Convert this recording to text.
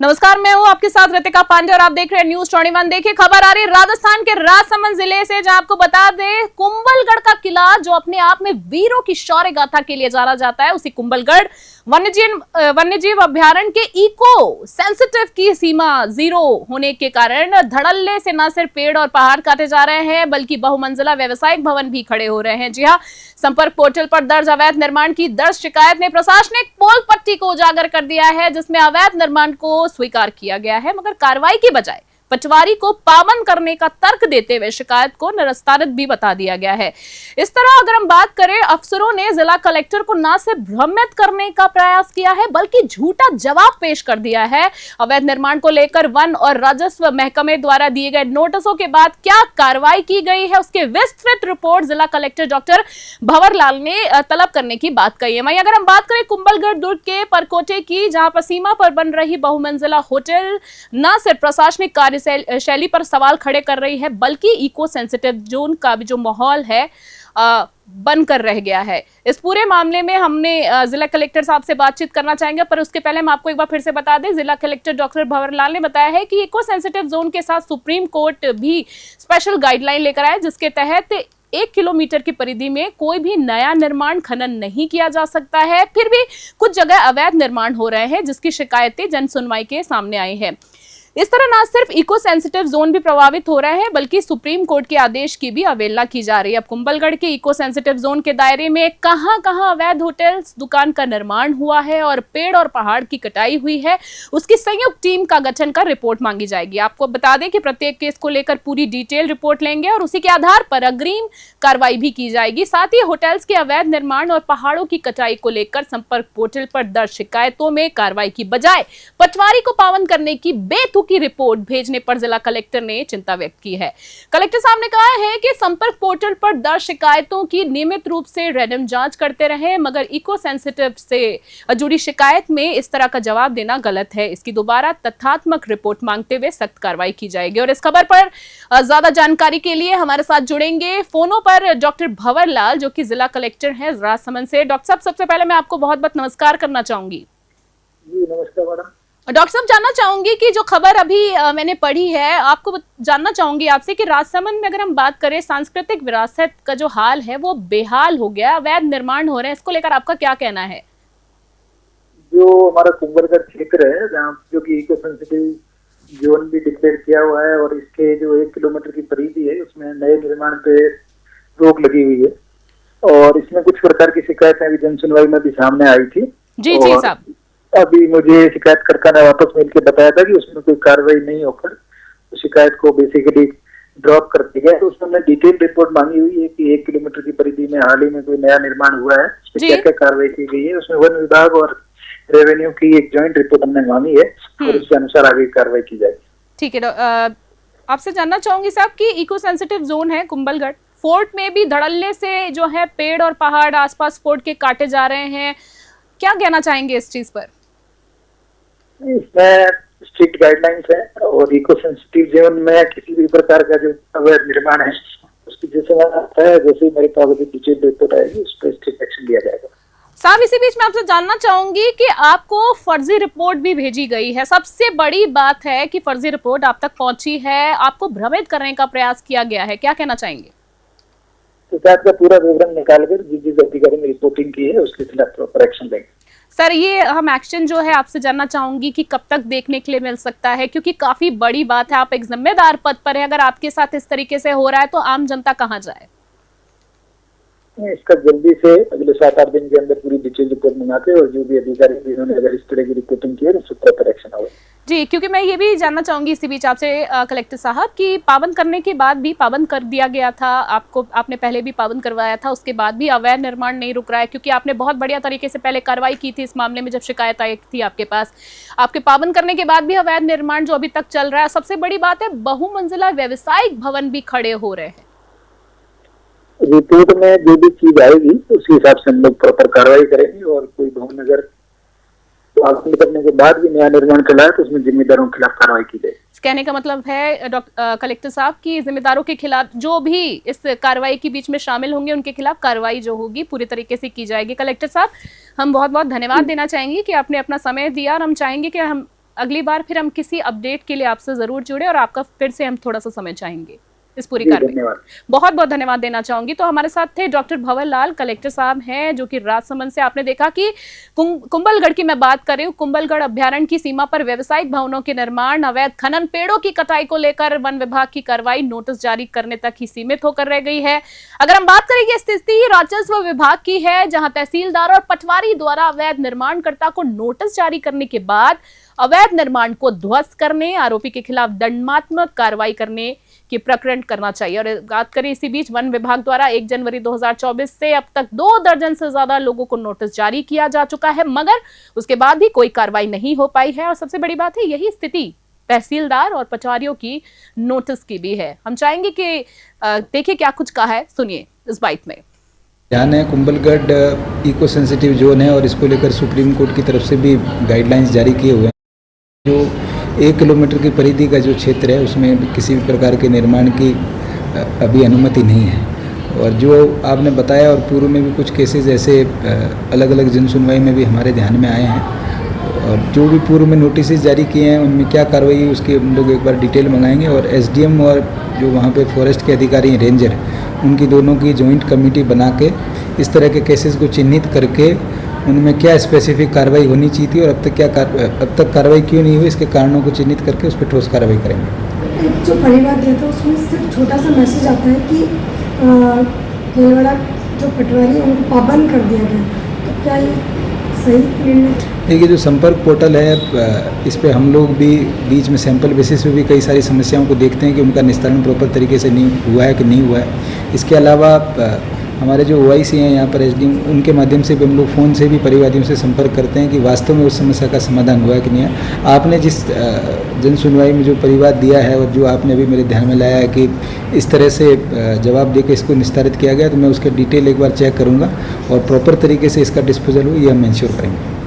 नमस्कार, मैं हूं आपके साथ रितिका पांडे और आप देख रहे हैं न्यूज 21। देखिए खबर आ रही है राजस्थान के राजसमंद जिले से, जहां आपको बता दें कुंभलगढ़ का किला जो अपने आप में वीरों की शौर्य गाथा के लिए जाना जाता है, उसी कुंभलगढ़ वन्यजीव अभ्यारण्य के इको सेंसिटिव की सीमा 0 होने के कारण धड़ल्ले से न सिर्फ पेड़ और पहाड़ काटे जा रहे हैं बल्कि बहुमंजिला व्यावसायिक भवन भी खड़े हो रहे हैं। जी हाँ, संपर्क पोर्टल पर दर्ज अवैध निर्माण की दर्ज शिकायत ने प्रशासनिक पोल पट्टी को उजागर कर दिया है, जिसमें अवैध निर्माण को स्वीकार किया गया है, मगर कार्रवाई के बजाय पटवारी को पाबंद करने का तर्क देते हुए शिकायत को निरस्तारित भी बता दिया गया है। इस तरह अगर हम बात करें, अफसरों ने जिला कलेक्टर को न सिर्फ भ्रमित करने का प्रयास किया है बल्कि झूठा जवाब पेश कर दिया है। अवैध निर्माण को लेकर वन और राजस्व महकमे द्वारा दिए गए नोटिसों के बाद क्या कार्रवाई की गई है, उसके विस्तृत रिपोर्ट जिला कलेक्टर डॉक्टर भंवर लाल ने तलब करने की बात कही है। वहीं अगर हम बात करें कुंभलगढ़ दुर्ग के परकोटे की, जहां पर सीमा पर बन रही बहुमंजिला होटल न सिर्फ प्रशासनिक कार्य शैली पर सवाल खड़े कर रही है बल्कि इको सेंसिटिव जोन का भी जो माहौल है बनकर रह गया है। इस पूरे मामले में हमने जिला कलेक्टर साहब से बातचीत करना चाहेंगे, पर उसके पहले हम आपको एक बार फिर से बता दें, जिला कलेक्टर डॉक्टर भंवर लाल ने बताया है कि इको सेंसिटिव जोन के साथ सुप्रीम कोर्ट भी स्पेशल गाइडलाइन लेकर आए, जिसके तहत 1 किलोमीटर की परिधि में कोई भी नया निर्माण खनन नहीं किया जा सकता है। फिर भी कुछ जगह अवैध निर्माण हो रहे हैं, जिसकी शिकायतें जन सुनवाई के सामने आई है। इस तरह न सिर्फ इको सेंसिटिव जोन भी प्रभावित हो रहे हैं बल्कि सुप्रीम कोर्ट के आदेश की भी अवहेलना की जा रही है। अब कुंभलगढ़ के इको सेंसिटिव जोन के दायरे में कहां-कहां अवैध होटल्स, दुकान का निर्माण हुआ है और पेड़ और पहाड़ की कटाई हुई है, उसकी संयुक्त टीम का गठन कर रिपोर्ट मांगी जाएगी। आपको बता दें कि प्रत्येक केस को लेकर पूरी डिटेल रिपोर्ट लेंगे और उसी के आधार पर अग्रिम कार्रवाई भी की जाएगी। साथ ही होटल्स के अवैध निर्माण और पहाड़ों की कटाई को लेकर संपर्क पोर्टल पर दर्ज शिकायतों में कार्रवाई की बजाय पटवारी को पाबंद करने की की रिपोर्ट भेजने पर जिला कलेक्टर ने चिंता व्यक्त की है। कलेक्टर साहब ने कहा है कि संपर्क पोर्टल पर दर्ज शिकायतों की नियमित रूप से रैंडम जांच करते रहे, मगर इको सेंसिटिव से जुड़ी शिकायत में इस तरह का जवाब देना गलत है। इसकी दोबारा तथ्यात्मक रिपोर्ट मांगते हुए सख्त कार्रवाई की जाएगी। और इस खबर पर ज्यादा जानकारी के लिए हमारे साथ जुड़ेंगे फोनों पर डॉक्टर भंवर लाल, जो कि जिला कलेक्टर है राजसमंद से। डॉक्टर साहब, सबसे पहले मैं आपको बहुत बहुत नमस्कार करना चाहूंगी। जी नमस्कार मैडम। डॉक्टर साहब, जानना चाहूंगी कि जो खबर अभी मैंने पढ़ी है, आपको जानना चाहूंगी आपसे कि राजसमंद में अगर हम बात करें, सांस्कृतिक विरासत का जो हाल है वो बेहाल हो गया, अवैध निर्माण हो रहे हैं, इसको लेकर आपका क्या कहना है? जो हमारा कुंभलगढ़ क्षेत्र है, जहाँ जो कि इको सेंसिटिव जोन भी डिक्लेयर किया हुआ है और इसके जो 1 किलोमीटर की परिधि है उसमें नए निर्माण पे रोक लगी हुई है और इसमें कुछ प्रकार की शिकायतें अभी जन सुनवाई में भी सामने आई थी। जी जी साहब, अभी मुझे शिकायतकर्ता ने वापस मिल के बताया था कि उसमें कोई कार्रवाई नहीं होकर तो शिकायत को बेसिकली ड्रॉप कर दिया गया। तो उसमें डिटेल रिपोर्ट मांगी हुई है कि 1 किलोमीटर की परिधि में हाल ही में कोई नया निर्माण हुआ है, उसमें क्या क्या कार्रवाई की गई है। उसमें वन विभाग और रेवेन्यू की एक ज्वाइंट रिपोर्ट हमने मांगी है और उसके अनुसार आगे कार्रवाई की जाएगी। ठीक है, आपसे जानना चाहूंगी साहब कि इको सेंसिटिव जोन है कुंभलगढ़, फोर्ट में भी धड़ल्ले से जो है पेड़ और पहाड़ आसपास फोर्ट के काटे जा रहे हैं, क्या कहना चाहेंगे इस चीज पर? इसमें स्ट्रिक्ट गाइडलाइंस है और इको सेंसिटिव जोन में किसी भी प्रकार का जो अवैध निर्माण है उसकी जैसे मेरे पास डिटेल रिपोर्ट आएगी उस पर स्ट्रिक्ट एक्शन लिया जाएगा। साहब, इसी बीच में आपसे जानना चाहूंगी कि आपको फर्जी रिपोर्ट भी भेजी गई है। सबसे बड़ी बात है कि फर्जी रिपोर्ट आप तक पहुंची है, आपको भ्रमित करने का प्रयास किया गया है, क्या कहना चाहेंगे? शिकायत का पूरा विवरण निकालकर जिस अधिकारी ने रिपोर्टिंग की है उसके खिलाफ प्रॉपर एक्शन लेंगे। सर, ये हम एक्शन जो है आपसे जानना चाहूंगी कि कब तक देखने के लिए मिल सकता है, क्योंकि काफी बड़ी बात है, आप एक जिम्मेदार पद पर है, अगर आपके साथ इस तरीके से हो रहा है तो आम जनता कहाँ जाए? इसका जल्दी से अगले 7-8 दिन के अंदर पूरी डिटेल रिपोर्ट मंगाते और जो भी अधिकारी जिन्होंने अगर इस तरह की रिपोर्टिंग की है उस पर प्रॉपर एक्शन होगा। जी, क्योंकि मैं ये भी जानना चाहूंगी इसी बीच आपसे कलेक्टर साहब कि पाबंद करने के बाद भी पाबंद कर दिया गया था, आपने पहले भी पाबंद करवाया था, उसके बाद भी अवैध निर्माण नहीं रुक रहा है, क्योंकि आपने बहुत बढ़िया तरीके से पहले कार्रवाई की थी इस मामले में जब शिकायत आई थी आपके पास। आपके पाबंद करने के बाद भी अवैध निर्माण जो अभी तक चल रहा है, सबसे बड़ी बात है बहुमंजिला व्यावसायिक भवन भी खड़े हो रहे हैं। रिपोर्ट में जो भी चीज आएगी उसी हिसाब से हम लोग प्रॉपर कार्रवाई करेंगे और कोई भवन अगर पाबंद करने के बाद भी नया निर्माण चला है तो उसमें जिम्मेदारों के खिलाफ कार्रवाई की जाएगी। कहने का मतलब है कलेक्टर साहब की जिम्मेदारों के खिलाफ जो भी इस कार्रवाई के बीच में शामिल होंगे उनके खिलाफ कार्रवाई जो होगी पूरी तरीके से की जाएगी। कलेक्टर साहब, हम बहुत बहुत धन्यवाद देना चाहेंगे कि आपने अपना समय दिया और हम चाहेंगे कि हम अगली बार फिर हम किसी अपडेट के लिए आपसे जरूर जुड़े और आपका फिर से हम थोड़ा सा समय चाहेंगे इस पूरी जी, कार्रवाई। धन्यवाद। बहुत बहुत धन्यवाद देना चाहूंगी। तो हमारे साथ थे डॉक्टर भंवर लाल, कलेक्टर साहब हैं, जो कि राजसमंद से। आपने देखा कि कुंभलगढ़ की मैं बात कर रही हूँ, कुंभलगढ़ अभ्यारण्य की सीमा पर व्यावसायिक भवनों के निर्माण, अवैध खनन, पेड़ों की कटाई को लेकर वन विभाग की कार्रवाई नोटिस जारी करने तक ही सीमित होकर रह गई है। अगर हम बात करें, स्थिति राजस्व विभाग की है, जहां तहसीलदार और पटवारी द्वारा अवैध निर्माणकर्ता को नोटिस जारी करने के बाद अवैध निर्माण को ध्वस्त करने, आरोपी के खिलाफ दंडात्मक कार्रवाई करने की प्रकरण करना चाहिए। और बात करें इसी बीच वन विभाग द्वारा 1 जनवरी 2024 से अब तक 2 दर्जन से ज्यादा लोगों को नोटिस जारी किया जा चुका है, मगर उसके बाद भी कोई कार्रवाई नहीं हो पाई है। और सबसे बड़ी बात है, यही स्थिति तहसीलदार और पटवारियों की नोटिस की भी है। हम चाहेंगे कि देखिए क्या कुछ कहा है, सुनिए इस बाइट में। ध्यान है, कुंभलगढ़ इको सेंसिटिव जोन है और इसको लेकर सुप्रीम कोर्ट की तरफ से भी गाइडलाइंस जारी किए हुए हैं। जो 1 किलोमीटर की परिधि का जो क्षेत्र है उसमें किसी भी प्रकार के निर्माण की अभी अनुमति नहीं है। और जो आपने बताया, और पूर्व में भी कुछ केसेस ऐसे अलग अलग जन सुनवाई में भी हमारे ध्यान में आए हैं। और जो भी पूर्व में नोटिस जारी किए हैं उनमें क्या कार्रवाई है उसके हम लोग एक बार डिटेल मंगाएंगे। और एसडीएम और जो वहाँ पे फॉरेस्ट के अधिकारी हैं, रेंजर, उनकी दोनों की जॉइंट कमेटी बना के इस तरह के केसेस को चिन्हित करके उनमें क्या स्पेसिफिक कार्रवाई होनी चाहिए थी और अब तक कार्रवाई क्यों नहीं हुई, इसके कारणों को चिन्हित करके उस पर ठोस कार्रवाई करेंगे। एक जो परिवार दिया था उसमें सिर्फ छोटा सा मैसेज आता है कि भीलवाड़ा जो पटवारी है उनको पाबंद कर दिया गया, तो क्या ये सही निर्णय? देखिए, जो संपर्क पोर्टल है, इस पे हम लोग भी बीच में सैंपल बेसिस पे भी कई सारी समस्याओं को देखते हैं कि उनका निस्तारण प्रॉपर तरीके से नहीं हुआ है कि नहीं हुआ है। इसके अलावा हमारे जो OIC हैं यहाँ पर एसडीएम, उनके माध्यम से भी हम लोग फ़ोन से भी परिवादियों से संपर्क करते हैं कि वास्तव में उस समस्या का समाधान हुआ है कि नहीं है। आपने जिस जन सुनवाई में जो परिवाद दिया है और जो आपने अभी मेरे ध्यान में लाया है कि इस तरह से जवाब देकर इसको निस्तारित किया गया, तो मैं उसके डिटेल एक बार चेक करूँगा और प्रॉपर तरीके से इसका डिस्पोजल हो ये हम इंश्योर करेंगे।